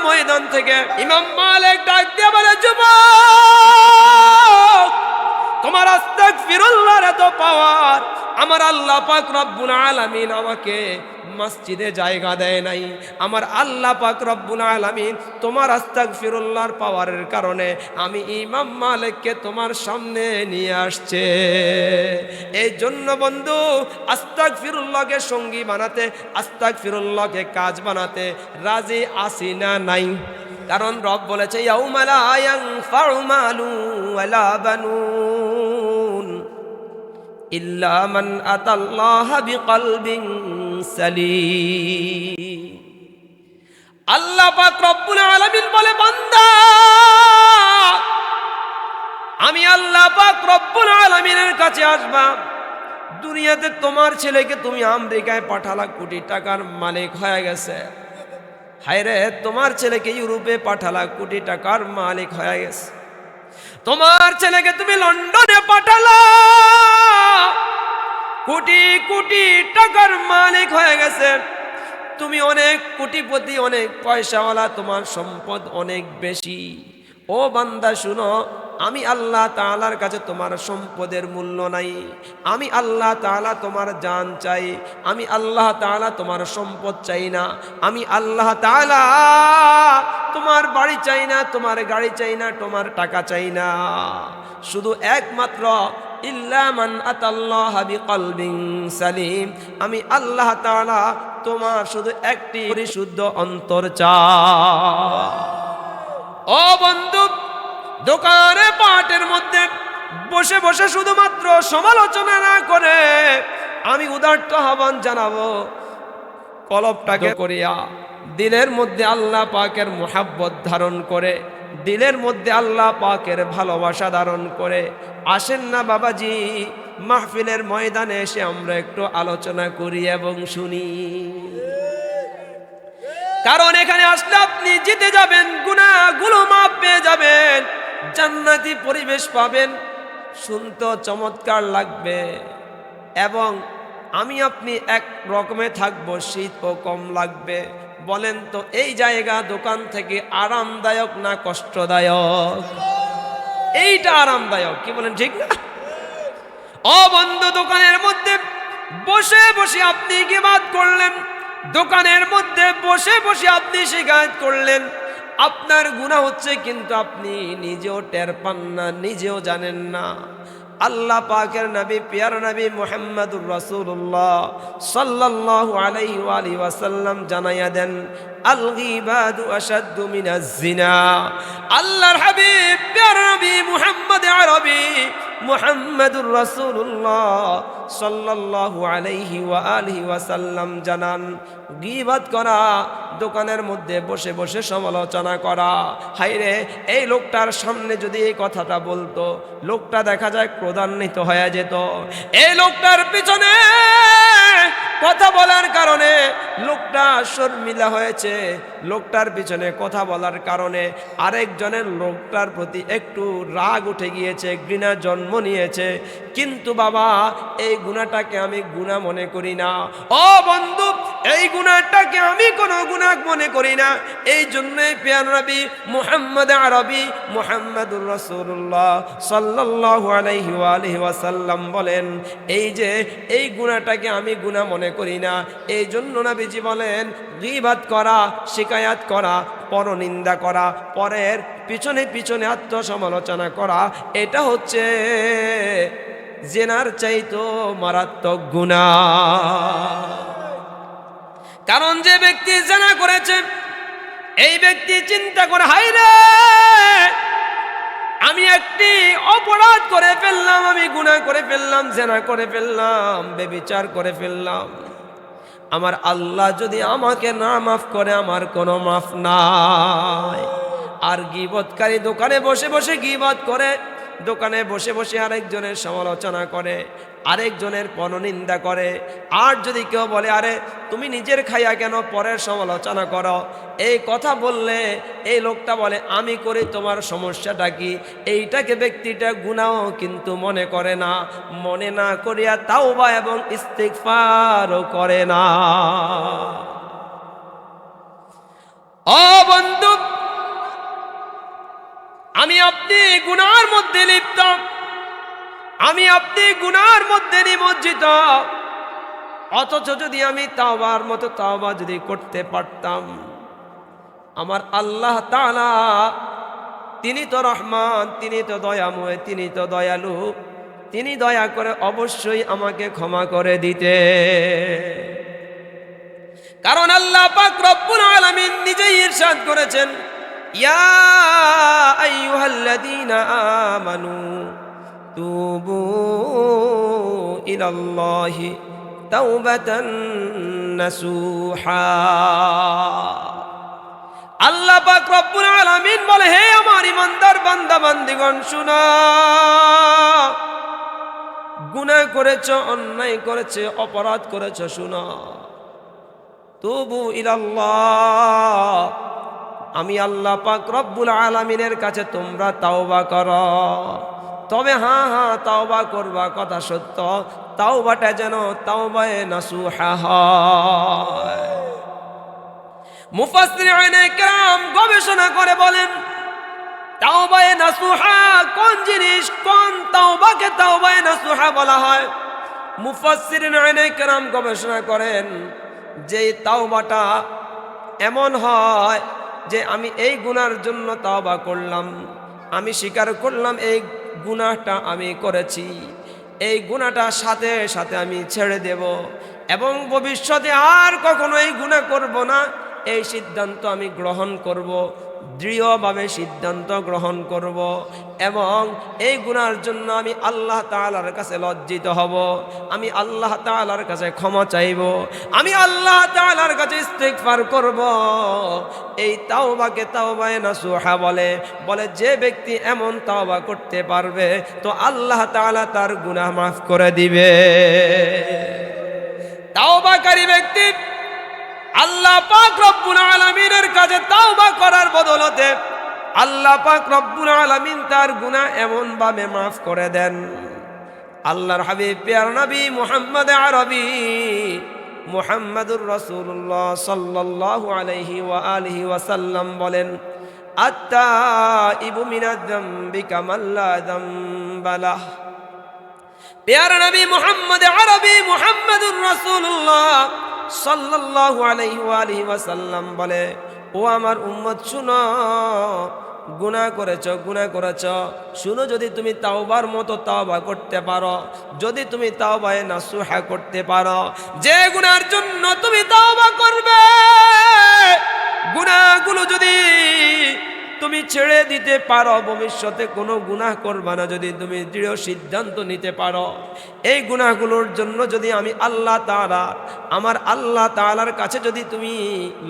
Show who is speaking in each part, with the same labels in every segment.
Speaker 1: ময়দান থেকে ইমাম মালিক ডাক দিয়ে বলে, যুবক, তোমার আস্তাগফিরুল্লাহর এত পাওয়ার, আমার আল্লাহ পাক রব্বুল আলামিন আমাকে মসজিদে জায়গা দেয় নাই। আমার আল্লাহ পাক রব্বুল আলামিন তোমার আস্তাগফিরুল্লাহর পাওয়ারের কারণে আমি ইমাম মালিককে তোমার সামনে নিয়ে আসছে। এই জন্য বন্ধু, আস্তাগফিরুল্লাহকে সঙ্গী বানাতে, আস্তাগফিরুল্লাহকে কাজ বানাতে রাজি আসি না নাই? কারণ রব বলেছে, ইয়াউমা লা ইয়ানফাউ মালু ওয়ালা বানুন ইল্লা মান আতাল্লাহ বিকলবিন সালিম। আল্লাহ পাক রব্বুল আলামিন বলে, বান্দা, আমি আল্লাহ পাক রব্বুল আলামিনের কাছে আসবা। দুনিয়াতে তোমার ছেলেকে তুমি আমেরিকায় পাঠালা, কোটি টাকার মালিক হয়ে গেছে। হায়রে, তোমার ছেলেকে ইউরোপে পাঠালা, কোটি টাকার মালিক হয়ে গেছে। তোমার ছেলেকে তুমি লন্ডনে পাঠালা, কোটি কোটি টাকার মালিক হয়ে গেছে। তুমি অনেক কোটিপতি, অনেক পয়সাওয়ালা, তোমার সম্পদ অনেক বেশি। ও বান্দা শুনো, আমি আল্লাহ তাআলার কাছে তোমার সম্পদের মূল্য নাই। আমি আল্লাহ তাআলা তোমার জান চাই। আমি আল্লাহ তাআলা তোমার সম্পদ চাই না। আমি আল্লাহ তাআলা তোমার বাড়ি চাই না, তোমার গাড়ি চাই না, তোমার টাকা চাই না। শুধু একমাত্র ইল্লা মান আতাল্লাহ বিকলবিন সালিম, আমি আল্লাহ তাআলা তোমার শুধু একটি পরিশুদ্ধ অন্তর চাই। ও বন্ধু, দোকানে পাটের মধ্যে বসে বসে শুধুমাত্র সমালোচনা না করে আমি উদারত আহ্বান জানাবো, কলবটাকে করিয়া দিলের মধ্যে আল্লাহ পাকের মুহাব্বত ধারণ করে, দিলের মধ্যে আল্লাহ পাকের ভালোবাসা ধারণ করে আসেন না বাবাজি, মাহফিলের ময়দানে এসে আমরা একটু আলোচনা করি এবং শুনি। কারণ এখানে আসলে আপনি জিতে যাবেন, গুনাহগুলো মাফ পেয়ে যাবেন, জান্নাতি পরিবেশ পাবেন, শুনতে চমৎকার লাগবে এবং আমি আপনি এক রকমে থাকবো, শীতও কম লাগবে। বলেন তো, এই জায়গা দোকান থেকে আরামদায়ক না কষ্টদায়ক? এইটা আরামদায়ক, কি বলেন, ঠিক না? ও বন্ধু, দোকানের মধ্যে বসে বসে আপনি ইবাদত করলেন, দোকানের মধ্যে বসে বসে আপনি শিকায়ত করলেন, আপনার গুনাহ হচ্ছে কিন্তু আপনি নিজেও টের পান না, নিজেও জানেন না। আল্লাহ পাকের নবী, প্রিয় নবী মুহাম্মদুর রাসূলুল্লাহ সাল্লাল্লাহু আলাইহি ওয়া আলিহি ওয়াসাল্লাম জানাইয়া দেন, আল গীবাতু আশাদ্দু মিনাজ জিনা। আল্লাহর হাবিব প্রিয় নবী মুহাম্মদ আরবি মুহাম্মদুর রাসূলুল্লাহ সাল্লাল্লাহু আলাইহি ওয়া আলিহি ওয়াসাল্লাম জানান, গীবত করা, দোকানের মধ্যে বসে বসে সমালোচনা করা। হায়রে, এই লোকটার সামনে যদি এই কথাটা বলতো, লোকটা দেখা যায় ক্রোধান্বিত হয়ে যেত। এই লোকটার পিছনে কথা বলার কারণে লোকটা শর্মিলা হয়েছে, লোকটার পিছনে কথা বলার কারণে আরেকজনের লোকটার প্রতি একটু রাগ উঠে গিয়েছে, ঘৃণা জন্ম নিয়েছে। কিন্তু বাবা, এই গুনাহটাকে আমি গুনাহ মনে করি না। ও বন্ধু, এই গুনাহটাকে আমি কোনো গুনাহ মনে করি না। এই জন্যই প্রিয় নবী মুহাম্মদ আরবি মুহাম্মদুর রাসূলুল্লাহ সাল্লাল্লাহু আলাইহি ওয়া আলিহি ওয়াসাল্লাম বলেন, এই যে এই গুনাহটাকে আমি গুনাহ মনে করি না। এই জন্য নবীজি বলেন, গীবত করা, শিকায়াত করা, পরনিন্দা করা, পরের পিছনে পিছনে আত্মসমালোচনা করা, এটা হচ্ছে জিনার চাইতো মারাত্মক গুনাহ। কারণ যে ব্যক্তি জিনা করেছে, এই ব্যক্তি চিন্তা করে, হায়রে, আমি একটি অপরাধ করে ফেললাম, আমি গুনাহ করে ফেললাম, জিনা করে ফেললাম, ব্যভিচার করে ফেললাম। আমার আল্লাহ যদি আমাকে না মাফ করে, আমার কোনো মাফ নাই। আর গীবতকারী দোকানে বসে বসে গীবত করে, দোকানে বসে বসে আরেকজনের সমালোচনা করে, আরেকজনের পরনিন্দা করে। আর যদি কেউ বলে, আরে তুমি নিজের খাইয়া কেন পরের সমালোচনা করো, এই কথা বললে এই লোকটা বলে, আমি করি, তোমার সমস্যাটা কি? এইটাকে ব্যক্তিটা গুনাহ কিন্তু মনে করে না, মনে না করিয়া তাওবা এবং ইস্তিগফারও করে না। ও বন্ধু, আপনি গুনার মধ্যে লিপ্ত, আমি আপনি গুনার মধ্যে নিমজ্জিত, অথচ যদি আমি তাওবার মতো তাওবা যদি করতে পারতাম, আমার আল্লাহ তাআলা তিনি তো রহমান, তিনি তো দয়াময়, তিনি তো দয়ালু, তিনি দয়া করে অবশ্যই আমাকে ক্ষমা করে দিতে। কারণ আল্লাহ পাক রব্বুল আলামিন নিজেই ইরশাদ করেছেন, ইয়া আইয়ুহাল্লাযীনা আমানু তুবু ইলাল্লাহি তাওবাতান নাসুহা। আল্লাহ পাক রব্বুল আলামিন বলে, হে আমার ইমানদার বান্দা বান্দিগণ শুনো, গুনাহ করেছো, অন্যায় করেছো, অপরাধ করেছো, শুনো, তুবু ইলাল্লাহ, আমি আল্লাহ পাক রব্বুল আলামিনের কাছে তোমরা তাওবা করো। তবে হ্যাঁ তাওবা করবা কথা সত্য, তাওবাটা যেন তাওবায়ে নাসুহা হয়। মুফাসসিরিনে কেরাম গবেষণা করে বলেন, তাওবায়ে নাসুহা কোন জিনিস, কোন তাওবাকে তাওবায়ে নাসুহা বলা হয়? মুফাসসিরিনে কেরাম গবেষণা করেন যে তাওবাটা এমন হয় যে আমি এই গুনার জন্য তাওবা করলাম, আমি স্বীকার করলাম এই গুনাহটা আমি করেছি, এই গুনাহটা সাথে সাথে আমি ছেড়ে দেব এবং ভবিষ্যতে আর কখনো এই গুনাহ করব না, এই সিদ্ধান্ত আমি গ্রহণ করব, দৃঢ়ভাবে সিদ্ধান্ত গ্রহণ করব এবং এই গুনার জন্য আমি আল্লাহ তাআলার কাছে লজ্জিত হব, আমি আল্লাহ তাআলার কাছে ক্ষমা চাইব, আমি আল্লাহ তাআলার কাছে ইস্তিগফার করব। এই তাওবাকে তাওবায়ে নাসুহা বলে। যে ব্যক্তি এমন তাওবা করতে পারবে তো আল্লাহ তাআলা তার গুনাহ মাফ করে দিবে। তাওবাকারী ব্যক্তি আল্লাহ পাক রব্বুল আলামিনের কাছে তাওবা করার বদলতে আল্লাহ পাক রব্বুল আলামিন তার গুনাহ এমন ভাবে মাফ করে দেন। আল্লাহর হাবিব প্যার নবী মুহাম্মদ আরবি মুহাম্মাদুর রাসূলুল্লাহ সাল্লাল্লাহু আলাইহি ওয়া আলিহি ওয়াসাল্লাম বলেন, আত-তাইবু মিনাজ যামবি কামান লা যামবা লাহ। প্যার নবী মুহাম্মদ আরবি মুহাম্মাদুর রাসূলুল্লাহ সাল্লাল্লাহু আলাইহি ওয়া আলিহি ওয়াসাল্লাম বলে, ও আমার উম্মত শুনো, গুনাহ করেছো, শুনো, যদি তুমি তাওবার মতো তাওবা করতে পারো, যদি তুমি তাওবায়ে নাসুহা করতে পারো, যে গুনার জন্য তুমি তাওবা করবে, গুনাহগুলো যদি তুমি ছেড়ে দিতে পারো, ভবিষ্যতে কোনো গুনাহ করবা না, যদি তুমি দৃঢ় সিদ্ধান্ত নিতে পারো, এই গুনাহগুলোর জন্য যদি আমি আল্লাহ তাআলা, আমার আল্লাহ তাআলার কাছে যদি তুমি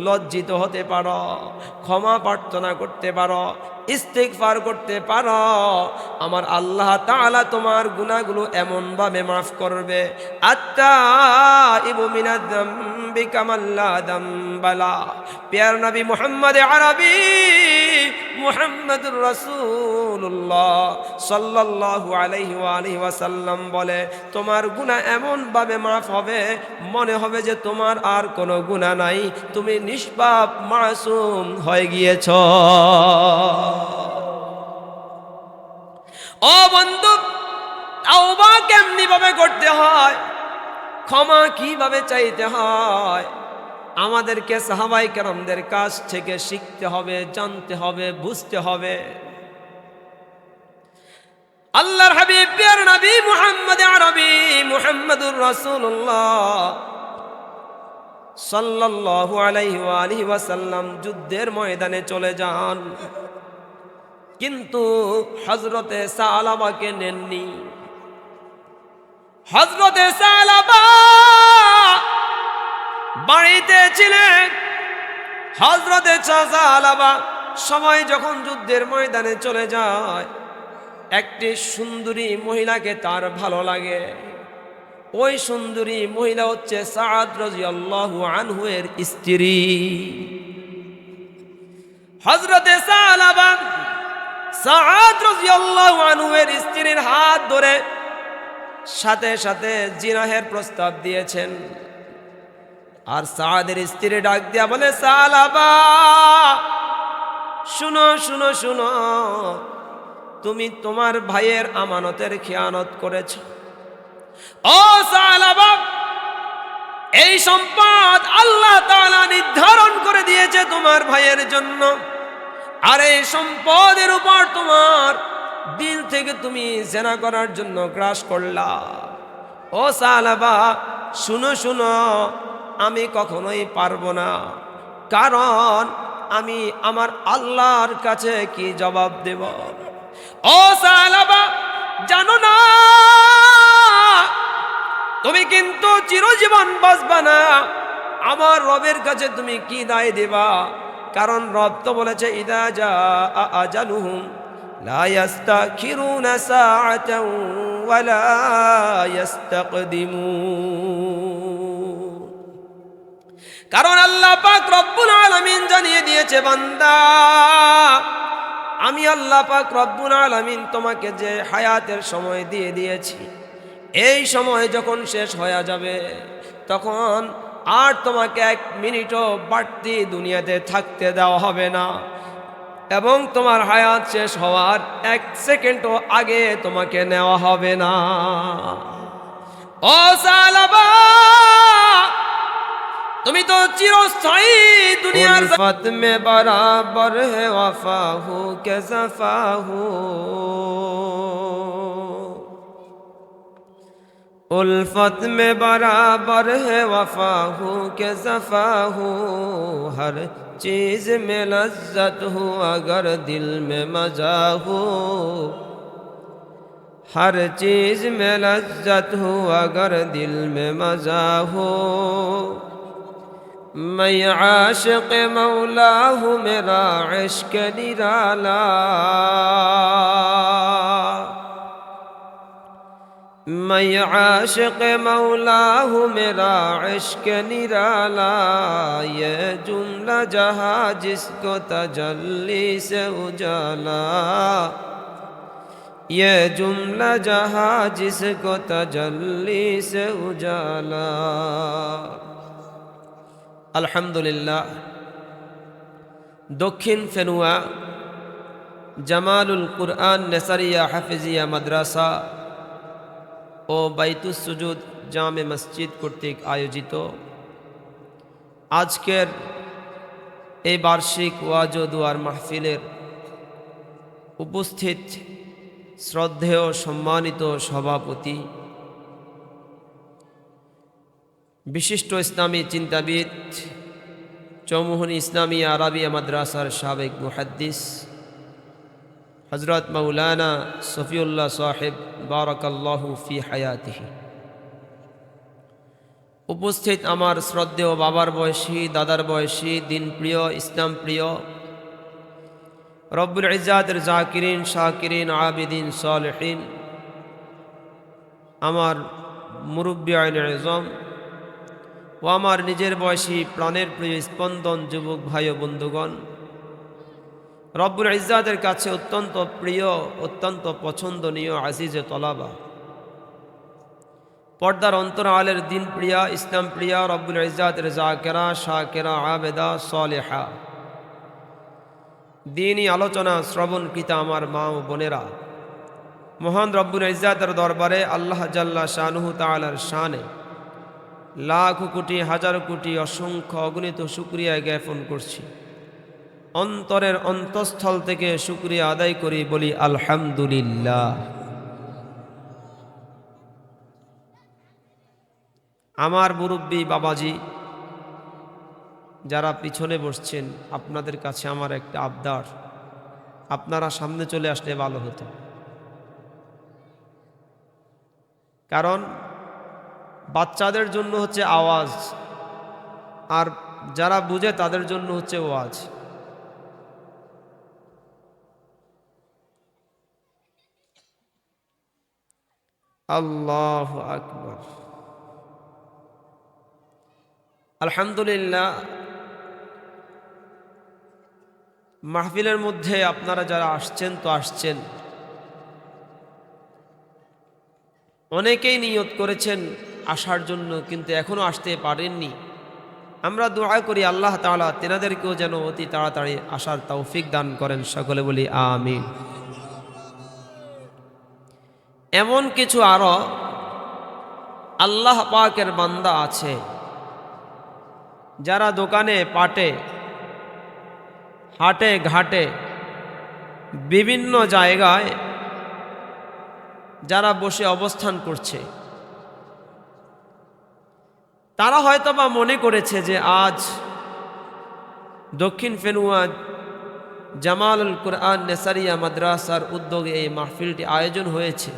Speaker 1: লজ্জিত হতে পারো, ক্ষমা প্রার্থনা করতে পারো, ইস্তিগফার করতে পারো, আমার আল্লাহ তাআলা তোমার গুনাহগুলো এমনভাবে মাফ করবে। আত-তাইবু মিনাজ যামবি কামান লা যামবা লাহ। প্যার নবী মুহাম্মদ আরবি মুহাম্মাদুর রাসূলুল্লাহ সাল্লাল্লাহু আলাইহি ওয়া আলিহি ওয়াসাল্লাম বলে, তোমার গুনাহ এমন ভাবে মাফ হবে, মনে হবে যে তোমার আর কোনো গুনাহ নাই, তুমি নিষ্পাপ মাসুম হয়ে গিয়েছো। ও বন্ধু, তাওবা কেমনি ভাবে করতে হয়, ক্ষমা কিভাবে চাইতে হয়, আমাদেরকে সাহাবায়ে কেরামদের কাছ থেকে শিখতে হবে, জানতে হবে, বুঝতে হবে। আল্লাহর হাবিব প্যার নবী মুহাম্মদ আরবি মুহাম্মাদুর রাসূলুল্লাহ সাল্লাল্লাহু আলাইহি ওয়া আলিহি ওয়াসাল্লাম যুদ্ধের ময়দানে চলে যান, কিন্তু হযরতে সালাবাকে নেননি। হযরতে সালাবা বাড়িতে ছিলেন। হযরতে সালাবা সময় যখন যুদ্ধের ময়দানে চলে যায়, একটি সুন্দরী মহিলাকে তার ভালো লাগে। ওই সুন্দরী মহিলা হচ্ছে সাদ রাদিয়াল্লাহু আনহু এর স্ত্রী। হযরতে সালাবা সাদ রাদিয়াল্লাহু আনহু এর স্ত্রীর হাত ধরে সাথে সাথে জিনাহের প্রস্তাব দিয়েছেন। আর সাদের স্ত্রী ডাক দিয়া বলে, সালাবা শুনো শুনো শুনো, তুমি তোমার ভাইয়ের আমানতের খেয়ানত করেছ। ও সালাবা, এই সম্পদ আল্লাহ তাআলা নির্ধারণ করে দিয়েছে তোমার ভাইয়ের জন্য, আর এই সম্পদের উপর তোমার দিল থেকে তুমি জেনা করার জন্য গ্রাস করলা। ও সালাবা, শুনো শুনো, আমি কখনোই পারবো না, কারণ আমি আমার আল্লাহর কাছে কি জবাব দেব। ও সালাবা, জানো না তুমি কিন্তু চিরজীবন বাঁচবা না, আমার রবের কাছে তুমি কি দায় দেবা? কারণ রব তো বলেছে, ইদা জাআ আজালুহুম লা ইস্তাখিরুনা সাআতান ওয়া লা ইস্তাকদিমুন। কারণ আল্লাহ পাক রব্বুল আলামিন জানিয়ে দিয়েছে, বান্দা আমি আল্লাহ পাক রব্বুল আলামিন তোমাকে যে হায়াতের সময় দিয়ে দিয়েছি, এই সময় যখন শেষ হয়ে যাবে তখন আর তোমাকে 1 মিনিটও বাড়তি দুনিয়াতে থাকতে দেওয়া হবে না, এবং তোমার হায়াত শেষ হওয়ার 1 সেকেন্ডও আগে তোমাকে নেওয়া হবে না। ও সালাবা, তুমি তো চিরস্থায়ী দুনিয়ার উলফত মে বরাবর হে ওয়াফাহু কে জাফাহু, उल्फत में बराबर है वफा हो के जफा हो, हर चीज़ में लज्जत हो अगर दिल में मजा हो, हर चीज़ में लज्जत हो अगर दिल में मजा हो। मैं आशिक़ मौला हूँ मेरा इश्क निराला, मैं आशिक़ मौला हूँ मेरा इश्क निराला, ये जुमला जहाँ जिसको तजल्ली से उजाला, ये जुमला जहाँ जिसको तजल्ली से उजाला। अल्हम्दुलिल्लाह, दक्षिण फेनुआ জামালুল কুরআন নেসারিয়া হাফিজিয়া মাদ্রাসা ও বাইতুস সুজুদ জামে মসজিদ কর্তৃক আয়োজিত আজকের এই বার্ষিক ওয়াজ ও দুয়ার মাহফিলের উপস্থিত শ্রদ্ধেয় সম্মানিত সভাপতি, বিশিষ্ট ইসলামী চিন্তাবিদ, চৌমুহনী ইসলামী আরাবিয়া মাদ্রাসার সাবেক মুহাদ্দিস হযরত মাওলানা সফিউল্লাহ সাহেব বারাকাল্লাহু ফি হায়াতিহি, উপস্থিত আমার শ্রদ্ধেয় বাবার বয়সী, দাদার বয়সী, দিন প্রিয়, ইসলাম প্রিয়, রব্বুল ইজ্জাতের জাকিরিন, শাকিরিন, আবিদিন, সালেহিন, আমার মুরব্বী আইনে আজম ও আমার নিজের বয়সী প্রাণের প্রিয় স্পন্দন যুবক ভাই ও বন্ধুগণ, রব্বুল ইজ্জাতের কাছে অত্যন্ত প্রিয়, অত্যন্ত পছন্দনীয় আজিজে তলাবা, পর্দার অন্তরালের দিন প্রিয়া, ইসলাম প্রিয়া, রব্বুল ইজ্জাতের জাকেরা, শাকেরা, আবেদা, সালেহা, দিনই আলোচনা শ্রবণকৃতা আমার মা ও বোনেরা, মহান রব্বুল ইজ্জাতের দরবারে আল্লাহ জাল্লা শানুহু তাআলার শানে লাখ কোটি হাজার কোটি অসংখ্য অগণিত শুকরিয়া জ্ঞাপন করছি। অন্তরের অন্তঃস্থল থেকে শুকরিয়া আদায় করি, বলি আলহামদুলিল্লাহ। আমার মুরব্বী বাবাজি যারা পিছনে বসছেন, আপনাদের কাছে আমার একটা আবদার, আপনারা সামনে চলে আসলে ভালো হতো, কারণ বাচ্চাদের জন্য হচ্ছে আওয়াজ, আর যারা বুঝে তাদের জন্য হচ্ছে ওয়াজ। আল্লাহু আকবার। আলহামদুলিল্লাহ, মাহফিলের মধ্যে আপনারা যারা আসছেন তো আসছেন, অনেকেই নিয়ত করেছেন আসার জন্য, কিন্তু এখনো আসতে পারেননি। আমরা দোয়া করি আল্লাহ তাআলা তেনাদেরকেও যেন অতি তাড়াতাড়ি আসার তৌফিক দান করেন, সকলে বলি আমিন। এমন কিছু আরো আল্লাহ পাকের বান্দা আছে যারা দোকানে পাটে হাটে ঘাটে বিভিন্ন জায়গায় যারা বসে অবস্থান করছে, তারা হয়তোবা মনে করেছে যে আজ দক্ষিণ ফেনুয়া জামালুল কুরআন নেসারিয়া মাদ্রাসার উদ্যোগে এই মাহফিলটি আয়োজন হয়েছে,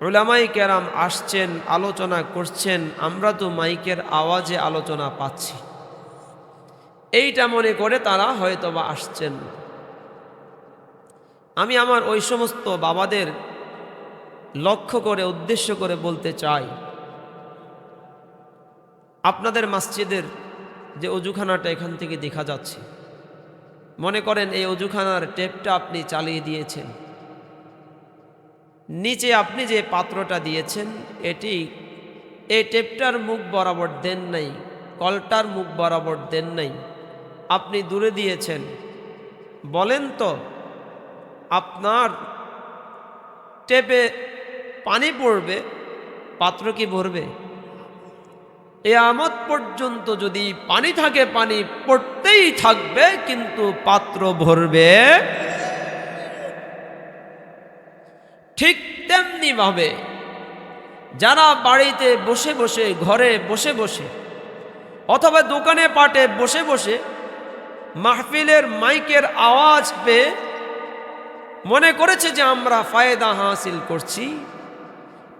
Speaker 1: উলামায়ে কেরাম আসছেন, আলোচনা করছেন, আমরা তো মাইকের আওয়াজে আলোচনা পাচ্ছি, এইটা মনে করে তারা হয়তোবা আসছেন। আমি আমার ওই সমস্ত বাবাদের লক্ষ্য করে উদ্দেশ্য করে বলতে চাই, আপনাদের মসজিদের যে অজুখানাটা এখান থেকে দেখা যাচ্ছে, মনে করেন এই অজুখানার টেপটা আপনি চালিয়ে দিয়েছেন, নিচে আপনি যে পাত্রটা দিয়েছেন এই টেপটার মুখ বরাবর দেন নাই, কলটার মুখ বরাবর দেন নাই, আপনি দূরে দিয়েছেন। বলেন তো আপনার টেপে পানি পড়বে, পাত্র কি ভরবে? কিয়ামত পর্যন্ত যদি পানি থাকে পানি পড়তেই থাকবে, কিন্তু পাত্র ভরবে। ঠিক তেমনি ভাবে যারা বাড়িতে বসে বসে, ঘরে বসে বসে অথবা দোকানে পাটে বসে বসে মাহফিলের মাইকের আওয়াজ পেয়ে মনে করেছে যে আমরা ফায়দা হাসিল করছি,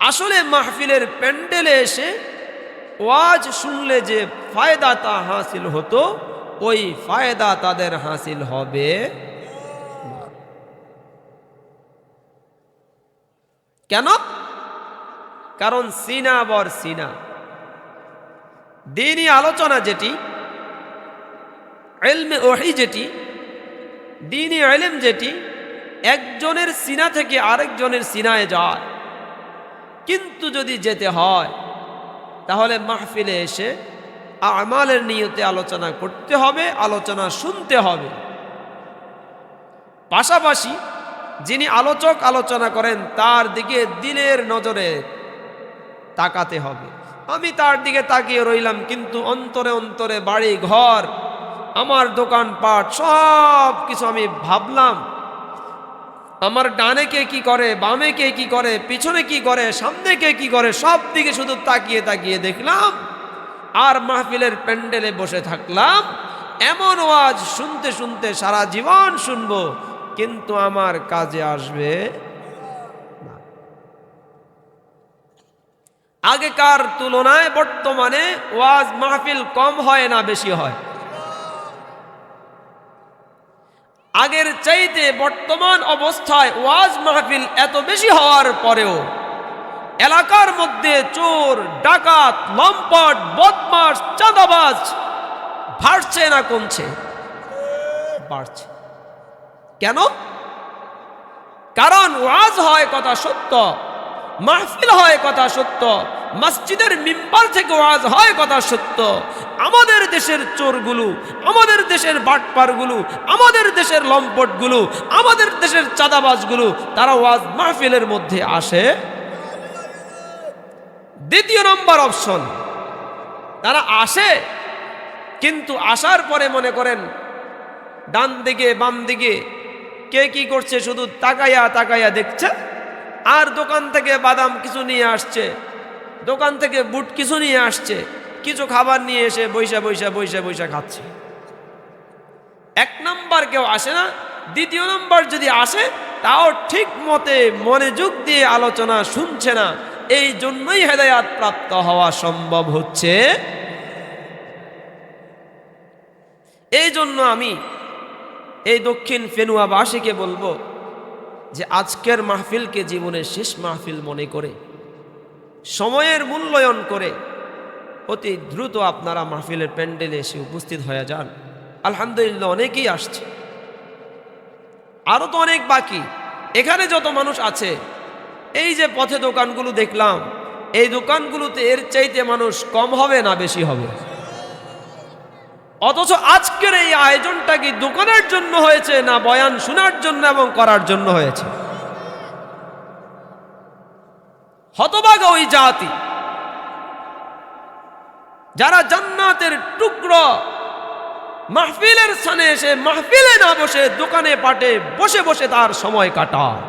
Speaker 1: আসলে মাহফিলের প্যান্ডেলে এসে ওয়াজ শুনলে যে ফায়দাটা হাসিল হতো, ওই ফায়দা তাদের হাসিল হবে না। কেন? কারণ সিনা বর সিনা, দ্বীনি আলোচনা যেটি, ইলমে ওহী যেটি, দ্বীনি ইলম যেটি, একজনের সিনা থেকে আরেকজনের সিনায় যায়। কিন্তু যদি যেতে হয় তাহলে মাহফিলে এসে আমালের নিয়তে আলোচনা করতে হবে, আলোচনা শুনতে হবে। পাশাপাশি যিনি আলোচক আলোচনা করেন তার দিকে দিলের নজরে তাকাতে হবে। আমি তার দিকে তাকিয়ে রইলাম, কিন্তু অন্তরে অন্তরে বাড়ি ঘর, আমার দোকানপাট সব কিছু আমি ভাবলাম, আমার ডানে কে কি করে, বামে কে কি করে, পিছনে কি করে, সামনে কে কি করে, সব দিকে শুধু তাকিয়ে তাকিয়ে দেখলাম আর মাহফিলের প্যান্ডেলে বসে থাকলাম। এমন ওয়াজ শুনতে শুনতে সারা জীবন শুনবো, কিন্তু আমার কাজে আসবে না। আগেকার তুলনায় বর্তমানে ওয়াজ মাহফিল কম হয় না বেশি হয়? আগের চাইতে বর্তমান অবস্থায় ওয়াজ মাহফিল এত বেশি হওয়ার পরেও এলাকার মধ্যে চোর, ডাকাত, লম্পট, বদমাশ, চাঁদাবাজ বাড়ছে না কমছে? বাড়ছে। কেন? কারণ ওয়াজ হয় কথা সত্য, মাহফিল হয় কথা সত্য, মসজিদের মিম্বার থেকে ওয়াজ হয় কথা সত্য। আমাদের দেশের চোরগুলো, আমাদের দেশের বাটপারগুলো, আমাদের দেশের লম্পটগুলো, আমাদের দেশের চাঁদাবাজগুলো, তারা ওয়াজ মাহফিলের মধ্যে আসে। দ্বিতীয় নম্বর অপশন, তারা আসে, কিন্তু আসার পরে মনে করেন ডান দিকে বাম দিকে কে কি করছে শুধু তাকাইয়া তাকাইয়া দেখছে, আর দোকান থেকে বাদাম কিছু নিয়ে আসছে, দোকান থেকে বুট কিছু নিয়ে আসছে, কিছু খাবার নিয়ে এসে বৈশা বৈশা বৈশা বৈশা খাচ্ছে। এক নাম্বার কেউ আসে না। দ্বিতীয় নাম্বার যদি আসে তাও ঠিক মতে মনোযোগ দিয়ে আলোচনা শুনছে না। এই জন্যই হেদায়াত প্রাপ্ত হওয়া সম্ভব হচ্ছে। এই জন্য আমি এই দক্ষিণ ফেনুয়াবাসীকে বলবো যে আজকের মাহফিলকে জীবনের শেষ মাহফিল মনে করে, সময়ের মূল্যায়ন করে অতি দ্রুত আপনারা মাহফিলের প্যান্ডেলে এসে উপস্থিত হয়ে যান। আলহামদুলিল্লাহ অনেকেই আসছে, আরও তো অনেক বাকি। এখানে যত মানুষ আছে, এই যে পথে দোকানগুলো দেখলাম, এই দোকানগুলোতে এর চাইতে মানুষ কম হবে না বেশি হবে? অথচ আজকের এই আয়োজনটা কি দোকানের জন্য হয়েছে না বয়ান শোনার জন্য এবং করার জন্য হয়েছে? হতভাগা ওই জাতি যারা জান্নাতের টুকরো মাহফিলের স্থানে এসে মাহফিলে না বসে দোকানে পাটে বসে বসে তার সময় কাটায়।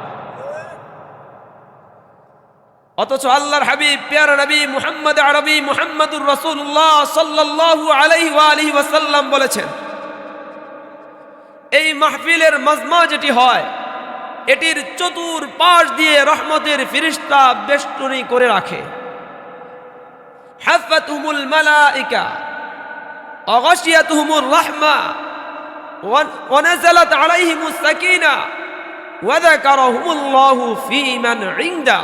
Speaker 1: অথচ আল্লাহর হাবিব প্যারা নবী মুহাম্মদ আরবি মুহাম্মদুর রাসূলুল্লাহ সাল্লাল্লাহু আলাইহি ওয়া আলিহি ওয়াসাল্লাম বলেছেন, এই মাহফিলের মাজমা যেটি হয় এটির চতুর্পাশ দিয়ে রহমতের ফেরেশতা বেষ্টনী করে রাখে। হাফাতুহুমুল মালাইকা ওয়া গাশিয়াতুহুমুর রাহমা ওয়া নাযালাত আলাইহিমুস সাকিনা ওয়া যাকারাহুমুল্লাহু ফী মান ইনদা।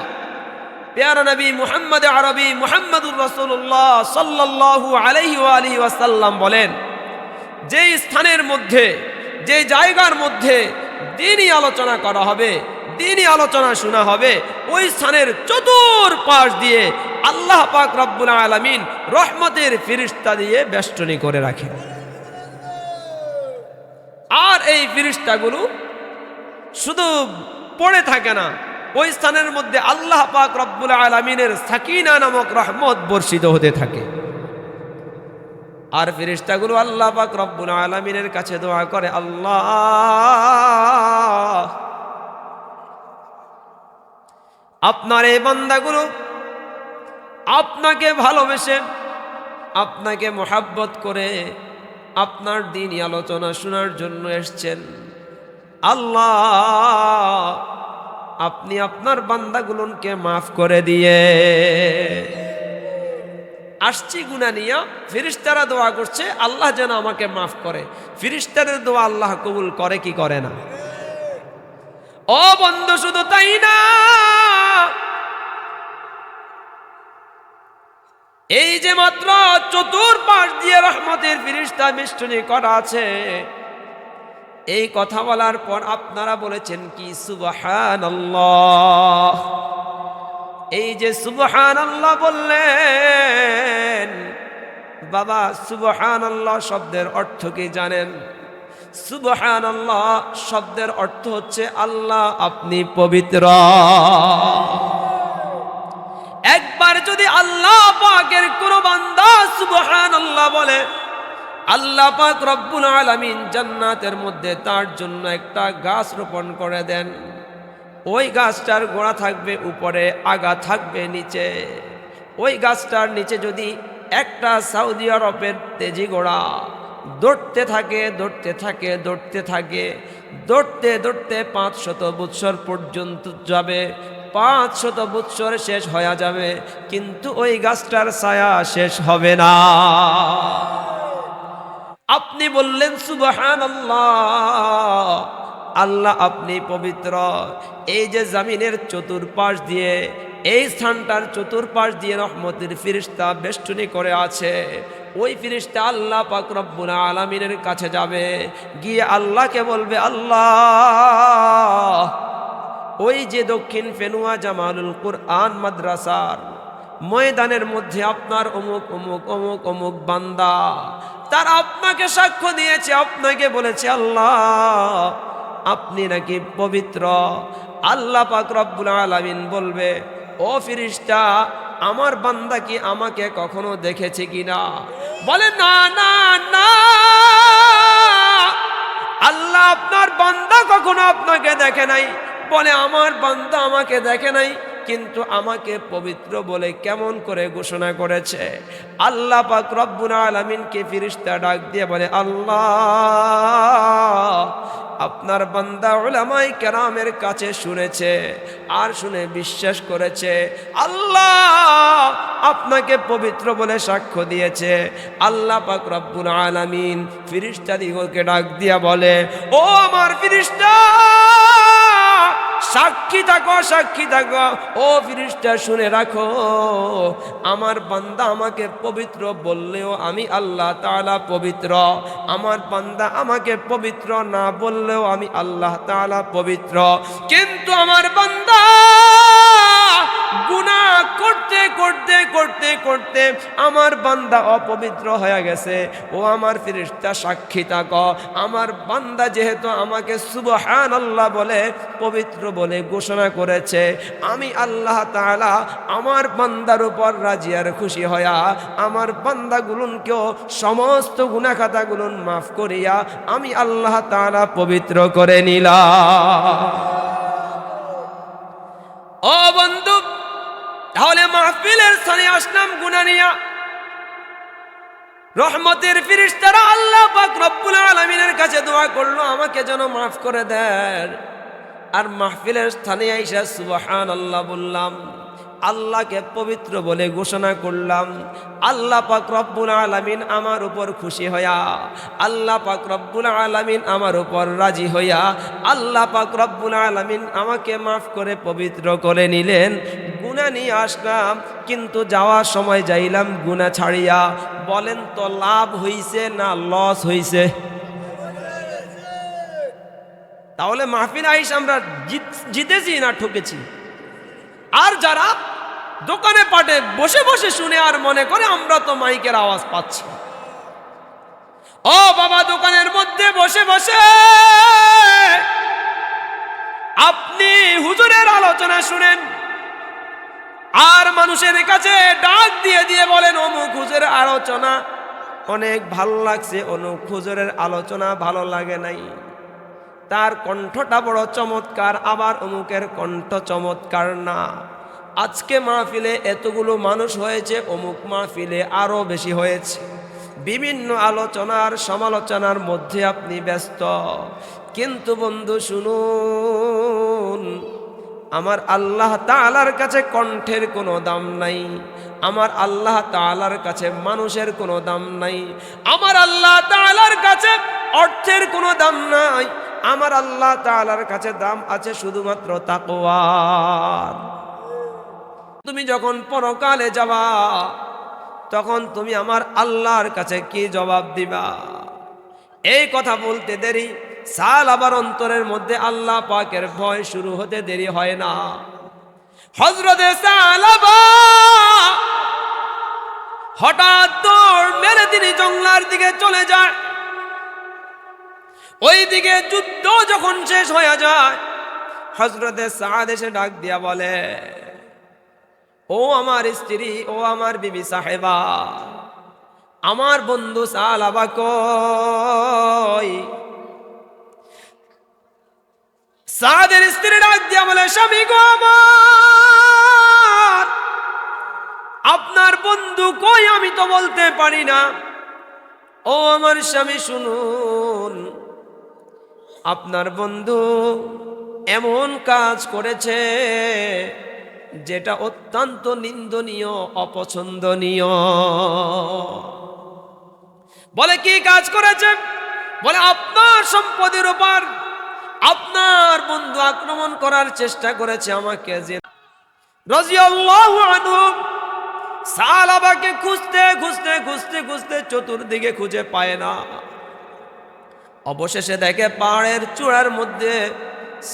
Speaker 1: প্যারা নবী মুহাম্মদ আরবি মুহাম্মদুর রাসূলুল্লাহ সাল্লাল্লাহু আলাইহি ওয়া আলিহি ওয়াসাল্লাম বলেন, যেই স্থানের মধ্যে যে জায়গার মধ্যে দ্বীনি আলোচনা করা হবে, দ্বীনি আলোচনা শোনা হবে, ওই স্থানের চতুর্পাশ দিয়ে আল্লাহ পাক রব্বুল আলামিন রহমতের ফেরেশতা দিয়ে বেষ্টনী করে রাখে। আর এই ফেরেশতাগুলো শুধু পড়ে থাকে না, ওই স্থানের মধ্যে আল্লাহ পাক রব্বুল আলামিনের সাকিনা নামক রহমত বর্ষিত হতে থাকে। আর ফেরেশতাগুলো আল্লাহ পাক রব্বুল আলামিনের কাছে দোয়া করে, আল্লাহ আপনার এই বান্দাগুলো আপনাকে ভালোবেসে আপনাকে মোহাব্বত করে আপনার দ্বীনি আলোচনা শোনার জন্য এসেছেন। আল্লাহ আপনি আপনার বান্দাগুলোকে মাফ করে দিয়ে। আসছি গুনাহ নিয়া, ফেরেশতারা দোয়া করছে আল্লাহ যেন আমাকে মাফ করে। ফেরেশতাদের দোয়া আল্লাহ কবুল করে কি করে না? ও বন্ধু, শুধু তাই না, এই যে মাত্র চতুর্পাশ দিয়ে রহমতের ফেরেশতা বেষ্টনী করা আছে, এই কথা বলার পর আপনারা বলেছেন কি সুবহানাল্লাহ। এই যে সুবহানাল্লাহ বললেন, বাবা সুবহানাল্লাহ শব্দের অর্থ কি জানেন? সুবহানাল্লাহ শব্দের অর্থ হচ্ছে আল্লাহ আপনি পবিত্র। একবার যদি আল্লাহ পাকের কোন বান্দা সুবহানাল্লাহ বলে, আল্লাহ পাক রব্বুল আলামিন জান্নাতের মধ্যে তার জন্য একটা গাছ রোপণ করে দেন। ওই গাছটার গোড়া থাকবে উপরে, আগা থাকবে নিচে। ওই গাছটার নিচে যদি একটা সৌদি আরবের তেজি ঘোড়া দৌড়তে থাকে দৌড়তে থাকে দৌড়তে থাকে, দৌড়তে দৌড়তে 500 বৎসর পর্যন্ত যাবে, 500 বৎসর শেষ হয়ে যাবে, কিন্তু ওই গাছটার ছায়া শেষ হবে না। আপনি বললেন সুবহানাল্লাহ, আল্লাহ আপনি পবিত্র। এই যে জমিনের চতুর্পাশ দিয়ে, এই স্থানটার চতুর্পাশ দিয়ে রহমতের ফেরেশতা বেষ্টনী করে আছে, ওই ফেরেশতা আল্লাহ পাক রব্বুল আলামিনের কাছে যাবে, গিয়ে আল্লাহকে বলবে, আল্লাহ ওই যে দক্ষিণ ফেনুয়া জামালুল কুরআন মাদ্রাসার ময়দানের মধ্যে আপনার অমুক অমুক অমুক অমুক বান্দা, তারা আপনাকে সাক্ষ্য দিয়েছে, আপনাকে বলেছে আল্লাহ আপনি নাকি পবিত্র। আল্লাহ পাক রব্বুল আলামিন বলবে, ও ফেরেশতা আমার বান্দা কি আমাকে কখনো দেখেছে কিনা? বলে না না না, আল্লাহ আপনার বান্দা কখনো আপনাকে দেখে নাই। বলে আমার বান্দা আমাকে দেখে নাই, কিন্তু আমাকে পবিত্র বলে কেমন করে ঘোষণা করেছে। আল্লাহ পাক রব্বুল আলামিনকে ফেরেশতা ডাক দিয়ে বলে, আল্লাহ আপনার বান্দা উলামায়ে কেরামের কাছে শুনেছে, আর শুনে বিশ্বাস করেছে, আল্লাহ আপনাকে পবিত্র বলে সাক্ষ্য দিয়েছে। আল্লাহ পাক রব্বুল আলামিন ফেরেশতাদিগকে ডাক দিয়া বলে, ও আমার ফেরেশতা সাক্ষী থাকো, সাক্ষী থাকো। ও ফেরেশতা শুনে রাখো, আমার বান্দা আমাকে পবিত্র বললেও আমি আল্লাহ তাআলা পবিত্র, আমার বান্দা আমাকে পবিত্র না বললেও আমি আল্লাহ তাআলা পবিত্র। কিন্তু আমার বান্দা গুনাহ করতে করতে করতে করতে আমার বান্দা অপবিত্র হয়ে গেছে। ও আমার ফেরেশতা সাক্ষী থাক, আমার বান্দা যেহেতু আমাকে সুবহানাল্লাহ বলে পবিত্র বলে ঘোষণা করেছে, আমি আল্লাহ তাআলা আমার বান্দার উপর রাজি আর খুশি হইয়া আমার বান্দাগুলোকেও সমস্ত গুনাহ খাতাগুলো মাফ করিয়া আমি আল্লাহ তাআলা পবিত্র করে নিলাম। ও বন্ধু, তাহলে মাহফিলের স্থানে আসলাম গুনাহ নিয়া। রহমতের ফেরেশতারা আল্লাহ পাক রব্বুল আলামিনের কাছে দোয়া করলো আমাকে যেন মাফ করে দেন। আর মাহফিলের স্থানে আইসা সুবহানাল্লাহ বললাম, আল্লাহকে পবিত্র বলে ঘোষণা করলাম। আল্লাহ পাক রব্বুল আলামিন আমার উপর খুশি হইয়া, আল্লাহ পাক রব্বুল আলামিন আমার উপর রাজি হইয়া, আল্লাহ পাক রব্বুল আলামিন আমাকে মাফ করে পবিত্র করে নিলেন। গুনাহ নিয়ে আসলাম, কিন্তু যাওয়ার সময় যাইলাম গুনাহ ছাড়িয়া। বলেন তো লাভ হইছে না লস হইছে? তাহলে মাহফিল আইস আমরা জিতেছি না ঠকেছি? আর যারা দোকানে পাটে বসে বসে শুনে আর মনে করে আমরা তো মাইকের আওয়াজ পাচ্ছি, ও বাবা, দোকানের মধ্যে বসে বসে আপনি হুজুরের আলোচনা শুনেন আর মানুষের কাছে ডাক দিয়ে দিয়ে বলেন অমুক হুজুরের আলোচনা অনেক ভালো লাগছে, অমুক হুজুরের আলোচনা ভালো লাগে নাই, তার কণ্ঠটা বড় চমৎকার, আবার অমুকের কণ্ঠ চমৎকার না। আজকে মাহফিলে এতগুলো মানুষ হয়েছে, অমুক মাহফিলে আরো বেশি হয়েছে। বিভিন্ন আলোচনার সমালোচনার মধ্যে আপনি ব্যস্ত। কিন্তু বন্ধু শুনুন, আমার আল্লাহ তাআলার কাছে কণ্ঠের কোনো দাম নাই, আমার আল্লাহ তাআলার কাছে মানুষের কোনো দাম নাই, আমার আল্লাহ তাআলার কাছে অর্থের কোনো দাম নাই, আমার আল্লাহ তাআলার কাছে দাম আছে শুধুমাত্র তাকওয়ার। তুমি যখন পরকালে যাবা তখন তুমি আমার আল্লাহর কাছে কি জবাব দিবা? এই কথা বলতে দেরি, সাহাবার অন্তরের মধ্যে আল্লাহ পাকের ভয় শুরু হতে দেরি হয় না। হযরতে সাহাবা হঠাৎ দৌড় মেরে তিনি জঙ্গলার দিকে চলে যায়। ওই দিকে যুদ্ধ যখন শেষ হয়ে যায়, হযরতে সাদ এসে ডাক দিয়া বলে, ও আমার স্ত্রী, ও আমার বিবি সাহেবা, আমার বন্ধু সাহাবা কই? সাদের স্ত্রী ডাক দিয়া বলে, স্বামী গো আমার, আপনার বন্ধু কই আমি তো বলতে পারি না। ও আমার স্বামী শুনুন, আপনার বন্ধু এমন কাজ করেছে যেটা অত্যন্ত নিন্দনীয়, অপছন্দনীয়। বলে কি কাজ করেছে? বলে আপনার সম্পদের উপর আপনার বন্ধু আক্রমণ করার চেষ্টা করেছে, আমাকে যে রাদিয়াল্লাহু আনহু সাহাবাকে খুঁজতে খুঁজতে খুঁজতে খুঁজতে চতুর্দিকে খুঁজে পায় না। অবশেষে দেখে পাহাড়ের চূড়ার মধ্যে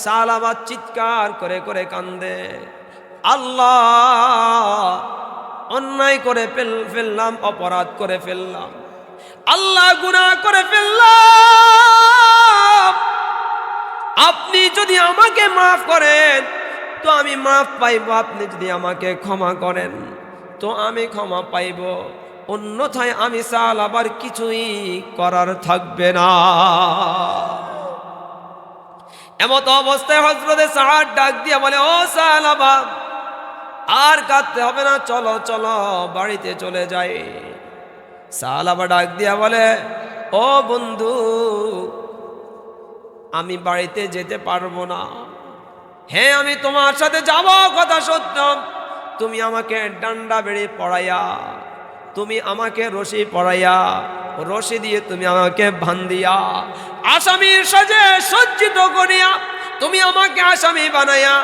Speaker 1: সাহাবা চিৎকার করে করে কান্দে, আল্লাহ, অন্যায় করে ফেললাম, অপরাধ করে ফেললাম, আল্লাহ, গুনাহ করে ফেললাম, আপনি যদি আমাকে মাফ করেন তো আমি মাফ পাইব, আপনি যদি আমাকে ক্ষমা করেন তো আমি ক্ষমা পাইব, অন্যথায় আমি সাহাবার কিছুই করার থাকবে না। এমত অবস্থায় হযরতে সাদ ডাক দিয়া বলে, ও সাহাবা, আর কাঁদতে হবে না, চলো চলো বাড়িতে চলে যাই। সাহাবা ডাক দিয়া বলে, ও বন্ধু, আমি বাড়িতে যেতে পারবো না। হ্যাঁ, আমি তোমার সাথে যাব, কথা সত্য, তুমি আমাকে ডান্ডা বেড়ি পড়াইয়া, তুমি আমাকে রশি পড়াইয়া, রশি দিয়ে তুমি আমাকে বান্ধিয়া, আসামির সাজে সজ্জিত করিয়া তুমি আমাকে আসামি বানাইয়া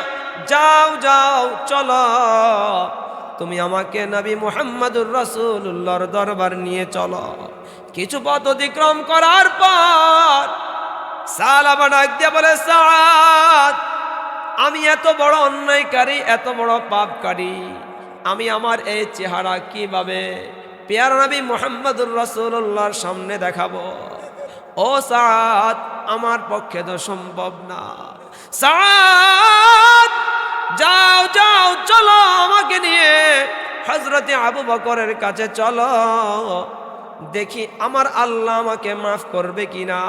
Speaker 1: যাও যাও, চলো, তুমি আমাকে নবী মুহাম্মদুর রাসূলুল্লাহর দরবার নিয়ে চলো। কিছু পথ অতিক্রম করার পর সাহাবা ডাক দিয়া বলে, সাদ, আমি এত বড় অন্যায়কারী, এত বড় পাপকারী, আমি আমার এই চেহারা কিভাবে পেয়ারা নবী মুহাম্মদুর রাসূলুল্লাহর সামনে দেখাবো? ও সাদ, আমার পক্ষে তো সম্ভব না। সাদ, যাও যাও, চলো আমাকে নিয়ে হযরতে আবু বকরের কাছে চলো, দেখি আমার আল্লাহ আমাকে মাফ করবে কিনা,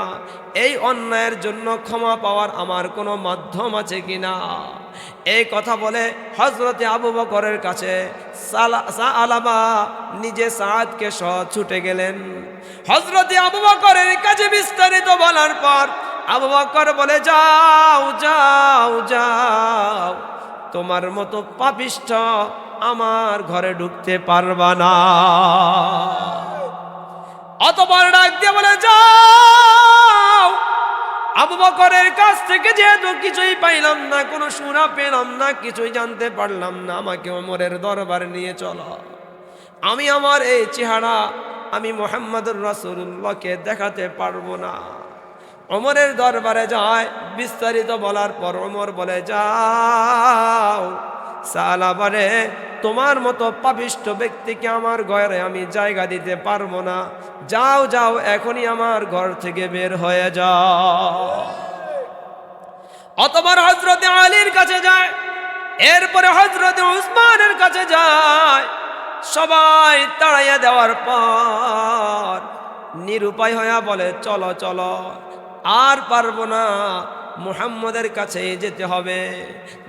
Speaker 1: এই অন্যায়ের জন্য ক্ষমা পাওয়ার আমার কোনো মাধ্যম আছে কিনা। এই কথা বলে হযরতে আবু বকরের কাছে সালাবা নিজে সাদকে সহ ছুটে গেলেন। হযরতে আবু বকরের কাছে বিস্তারিত বলার পর আবু বকর বলে, যাও যাও যাও, তোমার মতো পাপিষ্ঠ আমার ঘরে ঢুকতে পারবা না। অতঃপর ডাক দিয়ে বলে, যাও। আবু বকরের কাছ থেকে যেহেতু কিছুই পাইলাম না, কোনো সুরা পেলাম না, কিছুই জানতে পারলাম না, আমাকে ওমরের দরবারে নিয়ে চলো। আমি আমার এই চেহারা আমি মুহাম্মদুর রাসূলুল্লাহকে দেখাতে পারবো না। ওমরের দরবারে যায়, বিস্তারিত বলার পর ওমর বলে, যাও সালাবারে, তোমার মতো পাপিষ্ঠ ব্যক্তিকে আমার ঘরে আমি জায়গা দিতে পারবো না। যাও যাও, এখনই আমার ঘর থেকে বের হয়ে যাও। অতঃপর হযরতে আলীর কাছে যায়, এরপরে হযরতে উসমানের কাছে যায়। সবাই তাড়াইয়া দেওয়ার পর নিরুপায় হয়ে বলে, চলো চলো, আর পারবো না, মুহাম্মদের কাছে যেতে হবে।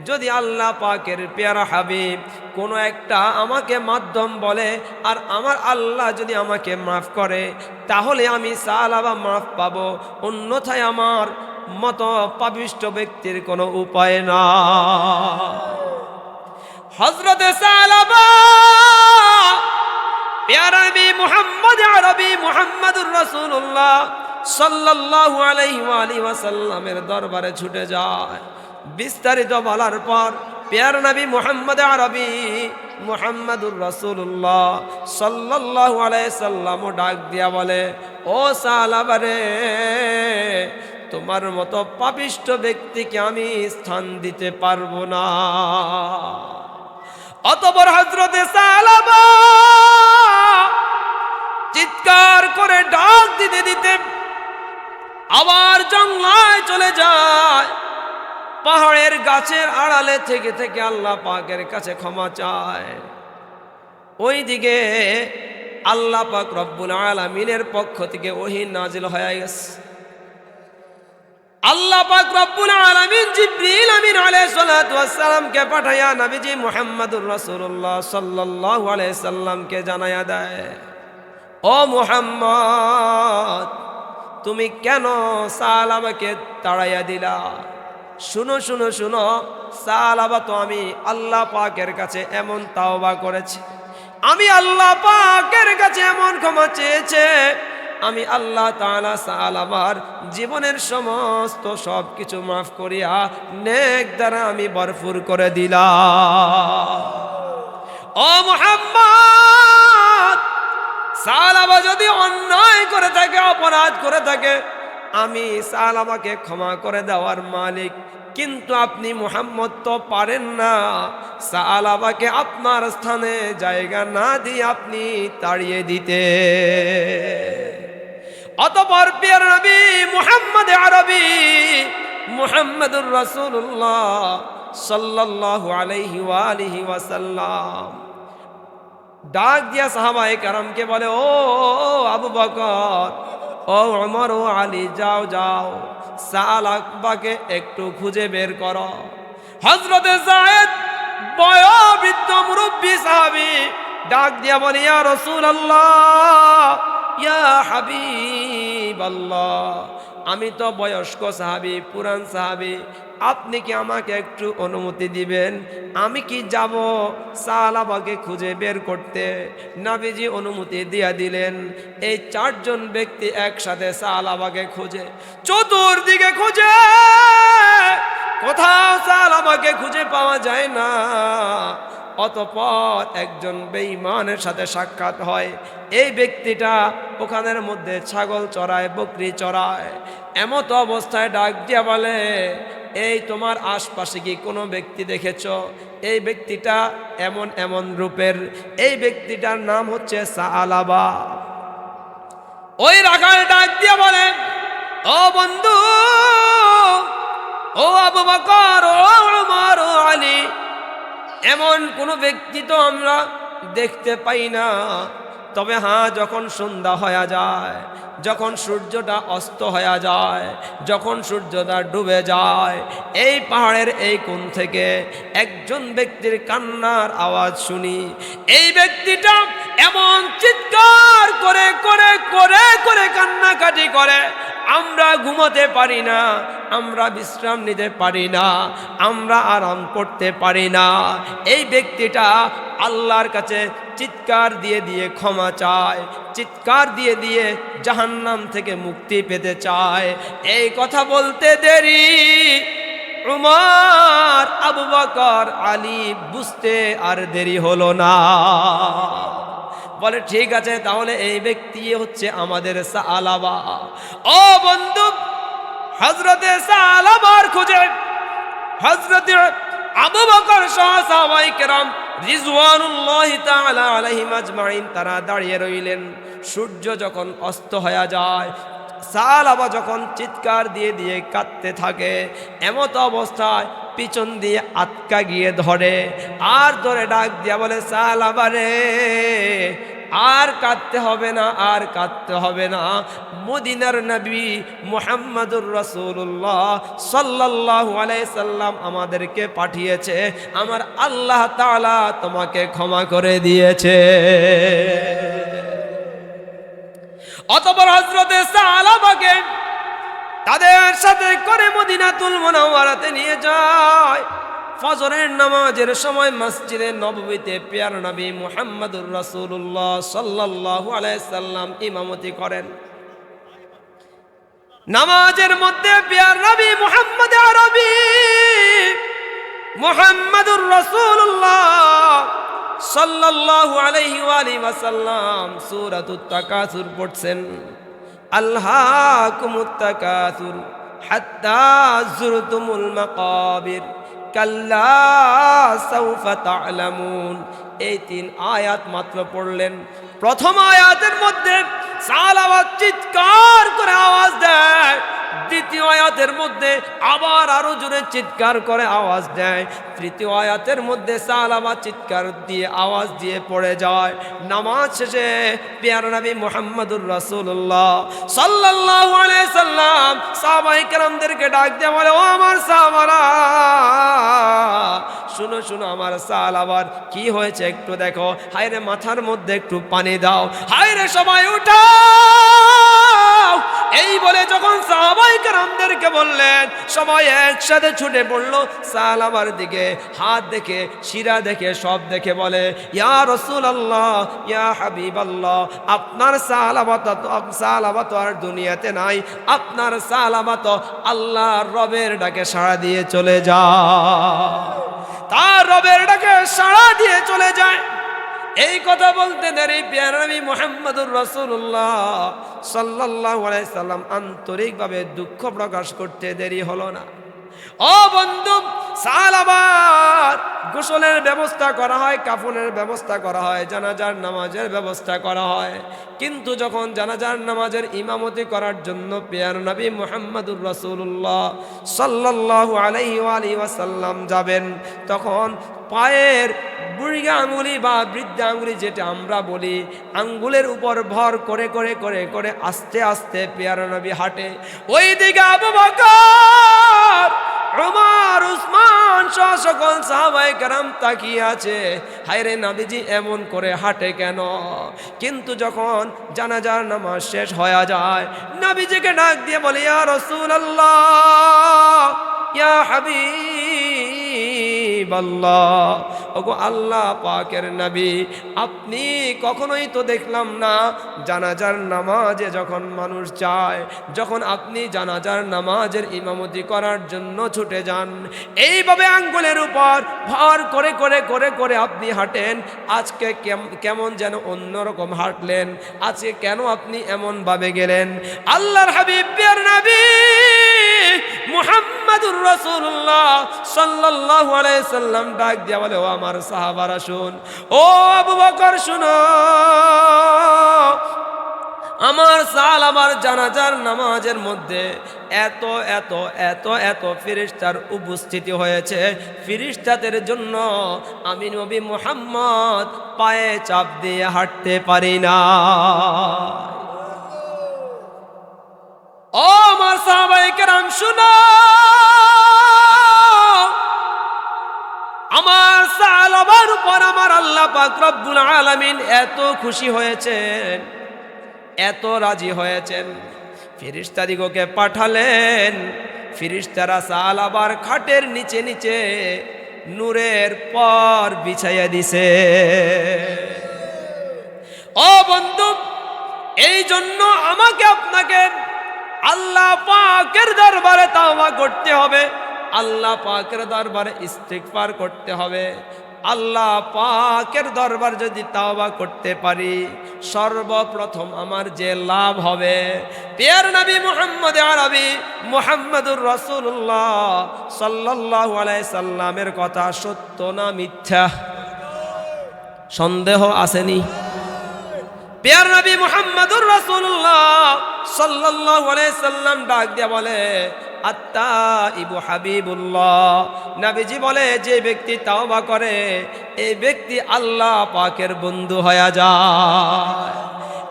Speaker 1: যদি আল্লাহ পাকের পেয়ারা হাবিব কোনো একটা আমাকে মাধ্যম বলে আর আমার আল্লাহ যদি আমাকে মাফ করে, তাহলে আমি সালাবা মাফ পাবো, অন্যথায় আমার মতো পাপিষ্ঠ ব্যক্তির কোনো উপায় না। হযরতে সালাবা পেয়ারা নবী মুহাম্মদ আরবি মুহাম্মদুর রাসূলুল্লাহ সাল্লাল্লাহু আলাইহি ওয়া আলিহি ওয়াসাল্লামের দরবারে ছুটে যায়। বিস্তারিত বলার পর পেয়ারা নবী মুহাম্মদ আরবি মুহাম্মদুর রাসূলুল্লাহ সাল্লাল্লাহু আলাইহি সাল্লাম ডাক দিয়া বলে, ও সালাবা রে, তোমার মতো পাপিষ্ঠ ব্যক্তিকে আমি স্থান দিতে পারবো না। অতঃপর হযরতে সালাবা চিৎকার করে ডাক দিতে দিতে আবার জঙ্গলায় চলে যায়। পাহাড়ের গাছের আড়ালে থেকে থেকে আল্লাহ পাকের কাছে ক্ষমা চায়। ওইদিকে আল্লাহ পাক রব্বুল আলামিনের পক্ষ থেকে ওহী নাজিল হয়ে গেছে। আল্লাহ পাক রব্বুল আলামিন জিবরিল আমিন আলাইহিস সালাতু ওয়াস সালামকে পাঠায়া নবীজি মুহাম্মদুর রাসূলুল্লাহ সাল্লাল্লাহু আলাইহি সাল্লামকে জানায়া দেয়, ও মুহাম্মদ, তুমি কেন সালাবাকে তাড়াইয়া দিলা? শুনো শুনো শুনো, সালাবা তো আমি আল্লাহ পাকের কাছে এমন তাওবা করেছি, আমি আল্লাহ পাকের কাছে এমন ক্ষমা চেয়েছে, আমি আল্লাহ তাআলা সালাবার জীবনের সমস্ত সব কিছু মাফ করিয়া নেক দ্বারা আমি ভরপুর করে দিলাম। ও মুহাম্মদ, সালাবা যদি অন্যায় করে থাকে, অপরাধ করে থাকে, আমি সালাবাকে ক্ষমা করে দেওয়ার মালিক, কিন্তু আপনি মুহাম্মদ তো পারেন না সালাবাকে আপনার স্থানে জায়গা না দিয়ে আপনি তাড়িয়ে দিতে। অতঃপর প্রিয় নবী মুহাম্মদ আরবি মুহাম্মদুর রাসূলুল্লাহ সাল্লাল্লাহু আলাইহি ওয়া আলিহি ওয়াসাল্লাম ডাক দিয়া সাহাবায়ে কেরামকে বলে, ও আবু বকর, ও ওমর, ও আলী, যাও যাও, সালাবাকে একটু খুঁজে বের করো। হযরতে যায়েদ বয়োবৃদ্ধ মুরব্বী সাহাবী ডাক দিয়া বলে, ইয়া রাসূলুল্লাহ, ইয়া হাবিবাল্লাহ, আমি তো বয়স্ক সাহাবী, পুরান সাহাবী, আপনি কি আমাকে একটু অনুমতি দিবেন? আমি কি যাব সালাবাকে খুঁজে বের করতে? নবীজি অনুমতি দিয়া দিলেন। এই চারজন ব্যক্তি একসাথে সালাবাকে খুঁজে, চতুর্দিকে খুঁজে, কোথাও সালাবাকে খুঁজে পাওয়া যায় না। অতঃপর একজন বেঈমানের সাথে সাক্ষাৎ হয়। এই ব্যক্তিটা ওখানের মধ্যে ছাগল চড়ায়, বকরি চড়ায়। এমত অবস্থায় ডাক দিয়া বলে, এই তোমার আশপাশে কি কোনো ব্যক্তি দেখেছো এই ব্যক্তিটা এমন এমন রূপের, এই ব্যক্তিটার নাম হচ্ছে সাআলাবা। ওই রাখাল ডাক দিয়ে বলেন, ও বন্ধু, ও আবু বকর, ও ওমর, ও আলী, এমন কোন ব্যক্তি তো আমরা দেখতে পাই না। তবে হ্যাঁ, যখন সন্ধ্যা হয়ে যায়, যখন সূর্যটা অস্ত হয়ে যায়, যখন সূর্যটা ডুবে যায়, এই পাহাড়ের এই কোণ থেকে একজন ব্যক্তির কান্নার আওয়াজ শুনি। এই ব্যক্তিটা এমন চিৎকার করে করে করে করে কান্নাকাটি করে, আমরা ঘুমাতে পারি না, আমরা বিশ্রাম নিতে পারি না, আমরা আরাম করতে পারি না। এই ব্যক্তিটা আল্লাহর কাছে চিৎকার দিয়ে দিয়ে ক্ষমা চায়, চিৎকার দিয়ে দিয়ে জাহান্নাম থেকে মুক্তি পেতে চায়। এই কথা বলতে দেরি উমর, আবু বকর, আলী বুঝতে আর দেরি হলো না। বলে ঠিক আছে, তাহলে এই ব্যক্তি হচ্ছে আমাদের সাআলাবা। ও বন্ধু, হযরতে সাআলাবার খুঁজে হযরতে আবু বকর সহ সাহাবায়ে কেরাম রিজওয়ানুল্লাহি তাআলা আলাইহিম আজমাইন তারা দাঁড়িয়ে রইলেন। সূর্য যখন অস্ত হয়ে যায়, সাআলাবা যখন চিৎকার দিয়ে দিয়ে কাঁদতে থাকে, এমত অবস্থায় পিছন দিয়ে আটকা গিয়ে ধরে, আর ধরে ডাক দিয়া বলে, সাআলাবা রে, আর কাঁদতে হবে না, আর কাঁদতে হবে না। মদিনার নবী মুহাম্মদুর রাসূলুল্লাহ সাল্লাল্লাহু আলাইহি সাল্লাম আমাদেরকে পাঠিয়েছে, আমার আল্লাহ তাআলা তোমাকে ক্ষমা করে দিয়েছে। অতঃপর হযরতে সাআলাবাকে তাদের সাথে করে মদিনাতুল মুনাওয়ারাতে নিয়ে যায়। ফজরের নামাজের সময় মসজিদে নববীতে পেয়ার নবী মুহাম্মদুর রাসূলুল্লাহ সাল্লাল্লাহু আলাইহি সাল্লাম ইমামতি করেন। নামাজের মধ্যে পেয়ার নবী মুহাম্মদ আরবি মুহাম্মদুর রাসূলুল্লাহ সাল্লাল্লাহু আলাইহি ওয়া আলিহি ওয়াসাল্লাম সূরাতুত তাকাসুর পড়ছেন। আলহাকুমুত তাকাসুর হাত্তা যুরতুমুল মাকাবির কাল্লা সাউফা তা'লামুন। এই 3 আয়াত মাত্র পড়লেন। প্রথম আয়াতের মধ্যে সাআলাবা চিৎকার করে আওয়াজ দেয়, দ্বিতীয় আয়াতের মধ্যে আবার আরো জোরে চিৎকার করে আওয়াজ দেয়, তৃতীয় আয়াতের মধ্যে সাআলাবা চিৎকার দিয়ে আওয়াজ দিয়ে পড়ে যায়। নামাজ শেষে পেয়ারা নবী মুহাম্মদুর রাসূলুল্লাহ সাল্লাল্লাহু আলাইহি সাল্লাম সাহাবায়ে কেরামদেরকে ডাক দিয়ে বলে, ও আমার সাহাবারা, শুনো শুনো, আমার সাআলাবার কি হয়েছে একটু দেখো। হায়রে, মাথার মধ্যে একটু পানি দাও। হায়রে, সবাই উঠাও। এই বলে যখন সাহাবায়ে কেরামদেরকে বললেন, সবাই একসাথে ছুটে পড়লো সাআলাবার দিকে। হাত দেখে, শিরা দেখে, সব দেখে বলে, ইয়া রাসূলুল্লাহ, ইয়া হাবিবাল্লাহ, আপনার সাআলাবা তো আর দুনিয়াতে নাই, আপনার সাআলাবা তো আল্লাহর রবের ডাকে সাড়া দিয়ে চলে যায়, তার রবের ডাকে সাড়া দিয়ে চলে যায়। এই কথা বলতে দেরি পেয়ারা নবী মুহাম্মদুর রাসূলুল্লাহ সাল্লাল্লাহু আলাইহি সাল্লাম আন্তরিকভাবে দুঃখ প্রকাশ করতে দেরি হলো না। ও বন্ধু, সাআলাবার গোসলের ব্যবস্থা করা হয়, কাফনের ব্যবস্থা করা হয়, জানাজার নামাজের ব্যবস্থা করা হয়। কিন্তু যখন জানাজার নামাজের ইমামতি করার জন্য পেয়ারা নবী মুহাম্মদুর রাসূলুল্লাহ সাল্লাল্লাহু আলাইহি ওয়াসাল্লাম যাবেন, তখন পায়ের বুড়ি আঙ্গুলি বা বৃদ্ধ আঙ্গুলি যেটা আমরা বলি, আঙ্গুলের উপর ভর করে করে করে করে আস্তে আস্তে পেয়ারা নবী হাঁটে। ওই দিকে আবু বকর, ওমর, উসমান সহ সকল সাহাবায়ে কেরাম তাকিয়ে আছে, হায়রে নবীজি এমন করে হাঁটে কেন? কিন্তু যখন জানাজার নামাজ শেষ হয়ে যায়, নবীজিকে ডাক দিয়ে বলে, ইয়া রাসূলুল্লাহ, ইয়া হাবিবাল্লাহ, ওগো আল্লাহ পাকের নবী, আপনি কখনোই তো দেখলাম না জানাজার নামাজে যখন মানুষ যায়, যখন আপনি জানাজার নামাজের ইমামতি করার জন্য ছুটে যান, এইভাবে আঙ্গুলের উপর ভর করে করে করে করে আপনি হাঁটেন। আজকে কেমন যেন অন্যরকম হাঁটলেন, আজকে কেন আপনি এমন ভাবে গেলেন? আল্লাহর হাবিব প্রিয় নবী মুহাম্মাদুর রাসূলুল্লাহ সাল্লাল্লাহু আলাইহি সাল্লাম ডাক দিয়া বলে, ও আমার সাহাবারা শুন, ও আবু বকর শুনো, আমার সাল আমার জানাজার নামাজের মধ্যে এত এত এত এত ফেরেশতার উপস্থিতি হয়েছে, ফেরেশতাদের জন্য আমি নবী মুহাম্মদ পায়ে চাপ দিয়ে হাঁটতে পারি না। ও আমার সাহাবায়ে কেরাম শুনো, আমার সাহাবার উপর আমার আল্লাহ পাক রব্বুল আলামিন এত খুশি হয়েছেন, এত রাজি হয়েছেন, ফেরেশতাদিগকে পাঠালেন। ফেরেশতারা সাহাবার খাটের নিচে নিচে নূরের পর বিছাইয়া দিছে। ও বন্ধু, এই জন্য আমাকে আপনাকে আল্লাহ পাকের দরবারে তাওবা করতে হবে, আল্লাহ পাকের দরবারে ইস্তিগফার করতে হবে। আল্লাহ পাকের দরবার যদি তাওবা করতে পারি, সর্বপ্রথম আমার যে লাভ হবে, প্রিয় নবী মুহাম্মদ আরবি মুহাম্মদুর রাসূলুল্লাহ সাল্লাল্লাহু আলাইহি সাল্লামের কথা সত্য না মিথ্যা? সন্দেহ আসেনি? প্রিয় নবী মুহাম্মদুর রাসূলুল্লাহ সাল্লাল্লাহু আলাইহি সাল্লাম ডাক দিয়া বলে, আত্তাইবু হাবিবুল্লাহ। নবীজি বলে, যে ব্যক্তি তাওবা করে এই ব্যক্তি আল্লাহ পাকের বন্ধু হয়ে যায়।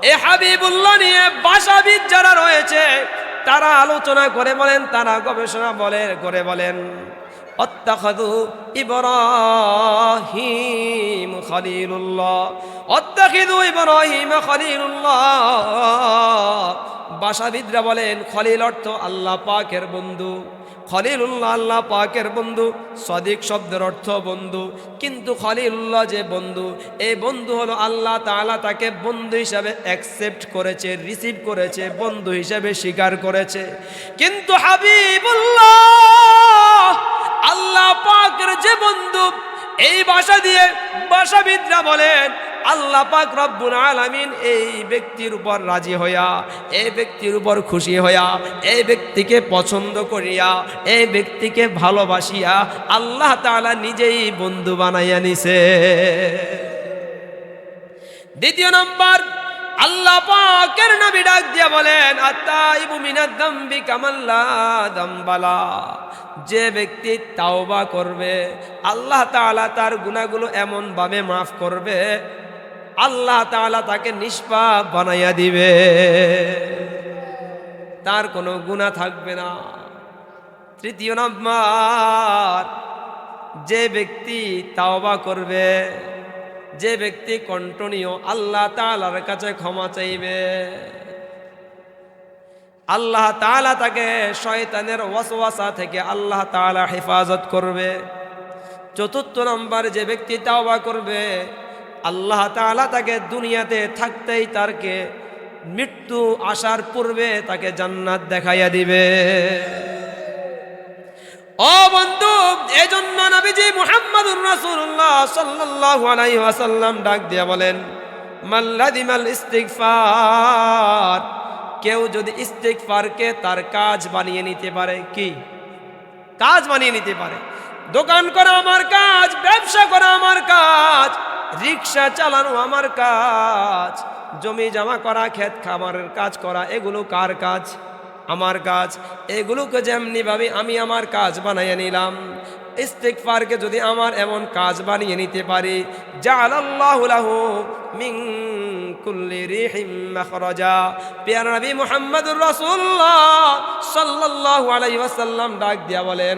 Speaker 1: এই হাবিবুল্লাহ নিয়ে ভাষাবিদ যারা রয়েছে তারা আলোচনা করে বলেন, তারা গবেষণা করে বলেন, অত্তাখাযু ইব্রাহিম খলিলুল্লাহ, অত্তাখিযু ইব্রাহিম খলিলুল্লাহ। ভাষাবিদরা বলেন খলিল অর্থ আল্লাহ পাকের বন্ধু, খলিলুল্লাহ আল্লাহ পাকের বন্ধু, সদিক শব্দের অর্থ বন্ধু। কিন্তু খলিলুল্লাহ যে বন্ধু, এই বন্ধু হলো আল্লাহ তাআলা তাকে বন্ধু হিসাবে অ্যাকসেপ্ট করেছে, রিসিভ করেছে, বন্ধু হিসাবে স্বীকার করেছে। কিন্তু হাবিবুল্লাহ আল্লাহ পাকের যে বন্ধু, এই ভাষা দিয়ে ভাষাবিদরা বলেন আল্লাহ পাক রব্বুল আলামিন এই ব্যক্তির উপর রাজি হইয়া, এই ব্যক্তির উপর খুশি হইয়া, এই ব্যক্তিকে পছন্দ করিয়া, এই ব্যক্তিকে ভালোবাসিয়া আল্লাহ তাআলা নিজেই বন্ধু বানাইয়া নিছে। দ্বিতীয় নম্বর, আল্লাহ পাকের নবী ডাক দিয়া বলেন, আত্তাইবু মিনাদ যামবি কামাল্লা যামবালা। যে ব্যক্তি তাওবা করবে আল্লাহ তাআলা তার গুনাহগুলো এমন ভাবে মাফ করবে, আল্লাহ তাআলা তাকে নিষ্পাপ বানাইয়া দিবে, তার কোনো গুনাহ থাকবে না। তৃতীয় নম্বর, যে ব্যক্তি তাওবা করবে, যে ব্যক্তি কন্টিনিউ আল্লাহ তাআলার কাছে ক্ষমা চাইবে, আল্লাহ তাআলা তাকে শয়তানের ওয়াসওয়াসা থেকে আল্লাহ তাআলা হেফাজত করবে। চতুর্থ নম্বর, যে ব্যক্তি তাওবা করবে আল্লাহ তাআলা তাকে দুনিয়াতে থাকতেই তারকে মৃত্যু আসার পূর্বে তাকে জান্নাত দেখাইয়া দিবে। ও বন্ধু, এজন্য নবীজি মুহাম্মদুর রাসূলুল্লাহ সাল্লাল্লাহু আলাইহি ওয়াসাল্লাম ডাক দিয়া বলেন, মাল্লাদিমাল ইস্তিগফার। কেউ যদি ইস্তিগফারকে তার কাজ বানিয়ে নিতে পারে, কি কাজ বানিয়ে নিতে পারে? দোকান করা আমার কাজ, ব্যবসা করা আমার কাজ, রিক্সা চালানো আমার কাজ, জমি জমা করা, ক্ষেত খামারের কাজ করা, এগুলো কার কাজ? আমার কাজ। এগুলোকে যেমনি ভাবে আমি আমার কাজ বানিয়ে নিলাম, ইস্তিগফারকে যদি আমার এমন কাজ বানিয়ে নিতে পারি, জাআলাল্লাহু লাহু মিন কুল্লি রিহিম মাখরাজা। প্রিয় নবী মুহাম্মদুর রাসূলুল্লাহ সাল্লাল্লাহু আলাইহি ওয়াসাল্লাম ডাক দিয়া বলেন,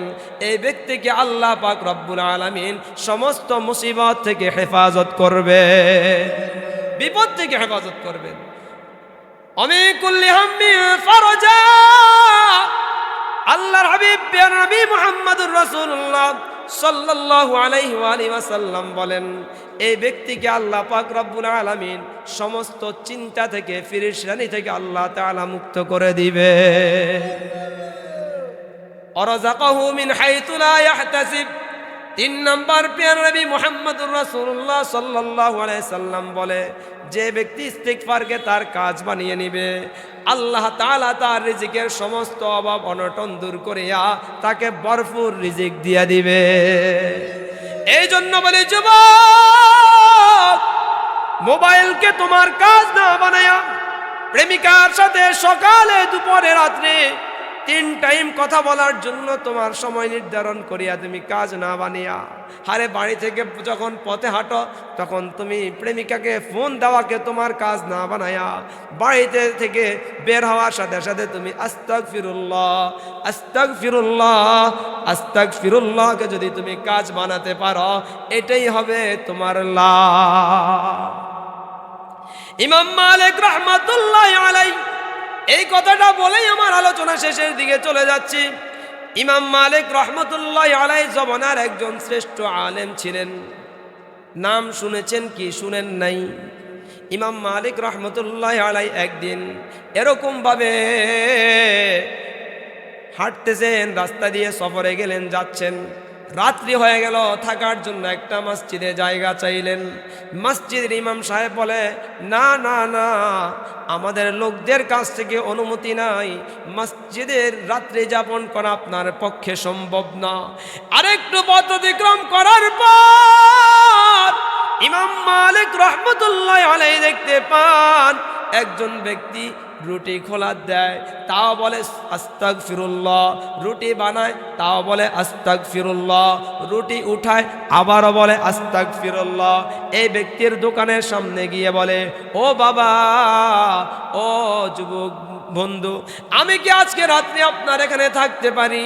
Speaker 1: এই ব্যক্তিকে আল্লাহ পাক রব্বুল আলামিন সমস্ত মুসিবত থেকে হেফাজত করবে, বিপদ থেকে হেফাজত করবেন। আমি কুল্লি হাম্মি ফারাজা। আল্লাহর হাবিব প্রিয় নবী মুহাম্মদুর রাসূলুল্লাহ সাল্লাল্লাহু আলাইহি ওয়াসাল্লাম বলেন, এই ব্যক্তিকে আল্লাহ পাক রব্বুল আলামিন সমস্ত চিন্তা থেকে, পেরেশানি থেকে আল্লাহ তাআলা মুক্ত করে দিবে। ওয়ারাযাকাহু মিন হাইতু লা ইয়াহতাসিব। 3 নম্বর, প্রিয় নবী মুহাম্মদুর রাসূলুল্লাহ সাল্লাল্লাহু আলাইহি সাল্লাম বলে, যে ব্যক্তি ইস্তিগফারকে তার কাজ বানিয়ে নিবে, আল্লাহ তাআলা তার রিজিকের সমস্ত অভাব অনটন দূর করিয়া তাকে ভরপুর রিজিক দিয়া দিবে। এই জন্য বলি যুবক, মোবাইলকে তোমার কাজ না বানায়া প্রেমিকার সাথে সকালে দুপুরে রাত্রে 3 টাইম কথা বলার জন্য তোমার সময় নির্ধারণ করিয়া তুমি কাজ না বানিয়া, আরে বাড়ি থেকে যখন পথে হাঁটো তখন তুমি প্রেমিকাকে ফোন দেওয়াকে তোমার কাজ না বানায়া বাড়িতে থেকে বের হওয়ার সাথে সাথে তুমি আস্তাগফিরুল্লাহ আস্তাগফিরুল্লাহ আস্তাগফিরুল্লাহকে যদি তুমি কাজ বানাতে পারো, এটাই হবে তোমার লাভ। ইমাম মালিক রাহমাতুল্লাহি আলাইহি এই কথাটা বলেই আমার আলোচনা শেষের দিকে চলে যাচ্ছি। ইমাম মালিক রাহমাতুল্লাহি আলাইহি জমানার একজন শ্রেষ্ঠ আলেম ছিলেন। নাম শুনেছেন কি শুনেন নাই? ইমাম মালিক রাহমাতুল্লাহি আলাইহি একদিন এরকম ভাবে হাঁটতেছেন, রাস্তা দিয়ে সফরে গেলেন, যাচ্ছেন, রাত্রি হয়ে গেল, থাকার জন্য একটা মসজিদে জায়গা চাইলেন। মসজিদের ইমাম সাহেব বলে, না না না, আমাদের লোকদের কাছ থেকে অনুমতি নাই, মসজিদের রাত্রি যাপন করা আপনার পক্ষে সম্ভব না। আরেকটু পথ অতিক্রম করার পর ইমাম মালিক রাহমাতুল্লাহি আলাইহি দেখতে পান একজন ব্যক্তি রুটি খোলা দেয়, তাও বলে আস্তাগফিরুল্লাহ, রুটি বানায় তাও বলে আস্তাগফিরুল্লাহ, রুটি উঠায় আবারও বলে আস্তাগফিরুল্লাহ। এই ব্যক্তির দোকানের সামনে গিয়ে বলে, ও বাবা, ও যুবক বন্ধু, আমি কি আজকে রাত্রে আপনার এখানে থাকতে পারি?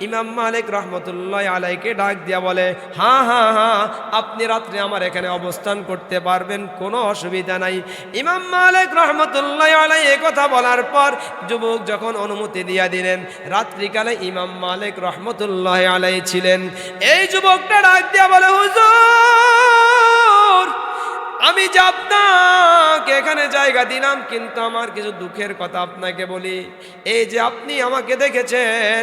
Speaker 1: ইমাম মালিক রাহমাতুল্লাহি আলাইহিকে ডাক দিয়া বলে, হ্যাঁ হ্যাঁ হ্যাঁ, আপনি রাত্রে আমার এখানে অবস্থান করতে পারবেন, কোনো অসুবিধা নাই। ইমাম মালিক রাহমাতুল্লাহি আলাইহি এই কথা বলার পর যুবক যখন অনুমতি দিয়া দিলেন, রাত্রিকালে ইমাম মালিক রাহমাতুল্লাহি আলাইহি ছিলেন। এই যুবকটা ডাক দিয়া বলে, হুজুর, আমি যে আপনাকে এখানে জায়গা দিলাম, কিন্তু আমার কিছু দুঃখের কথা আপনাকে বলি। এই যে আপনি আমাকে দেখেছেন,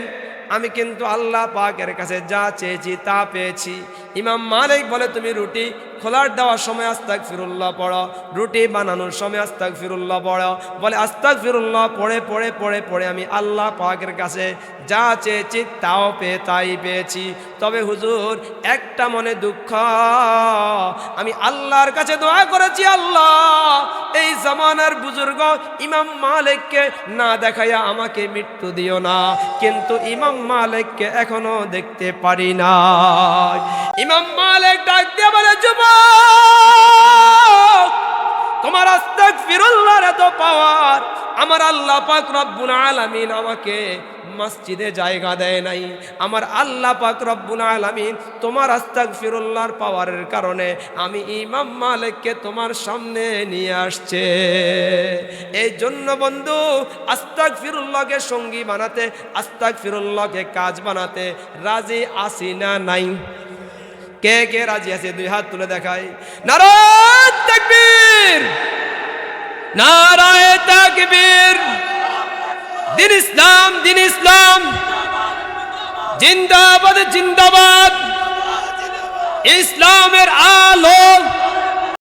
Speaker 1: আমি কিন্তু আল্লাহ পাকের কাছে যা চেয়েছি তা পেয়েছি। ইমাম মালিক বলে, তুমি রুটি খোলার দেওয়ার সময় আস্তাগফিরুল্লাহ পড়ো, রুটি বানানোর সময় আস্তাগফিরুল্লাহ পড়ো। বলে আস্তাগফিরুল্লাহ পড়ে পড়ে পড়ে পড়ে আমি আল্লাহ পাকের কাছে যা চেয়েছি তাও তাই পেয়েছি। তবে হুজুর, একটা মনে দুঃখ, আমি আল্লাহর কাছে দোয়া করেছি, আল্লাহ এই জামানার বুজুর্গ ইমাম মালিককে না দেখাইয়া আমাকে মৃত্যু দিও না, কিন্তু ইমাম মালিককে এখনো দেখতে পারি না। ইমাম মালিক ডাক দিয়ে বলে, যুবক, তোমার আস্তাগফিরুল্লাহর এত পাওয়ার, আমার আল্লাহ পাক রব্বুল আলামিন আমাকে মসজিদে জায়গা দেয় নাই। আমার আল্লাহ পাক রব্বুল আলামিন তোমার আস্তাগফিরুল্লাহর পাওয়ারের কারণে আমি ইমাম মালিককে তোমার সামনে নিয়ে আসছে। এই জন্য বন্ধু, আস্তাগফিরুল্লাহকে সঙ্গী বানাতে, আস্তাগফিরুল্লাহকে কাজ বানাতে রাজি আছি না নাই? কে কে রাজি আছে? 2 হাত তুলে দেখাই। নারায়ে তাকবীর, নারায়ে তাকবীর। দিন ইসলাম, দিন ইসলাম জিন্দাবাদ, জিন্দাবাদ। ইসলামের আলো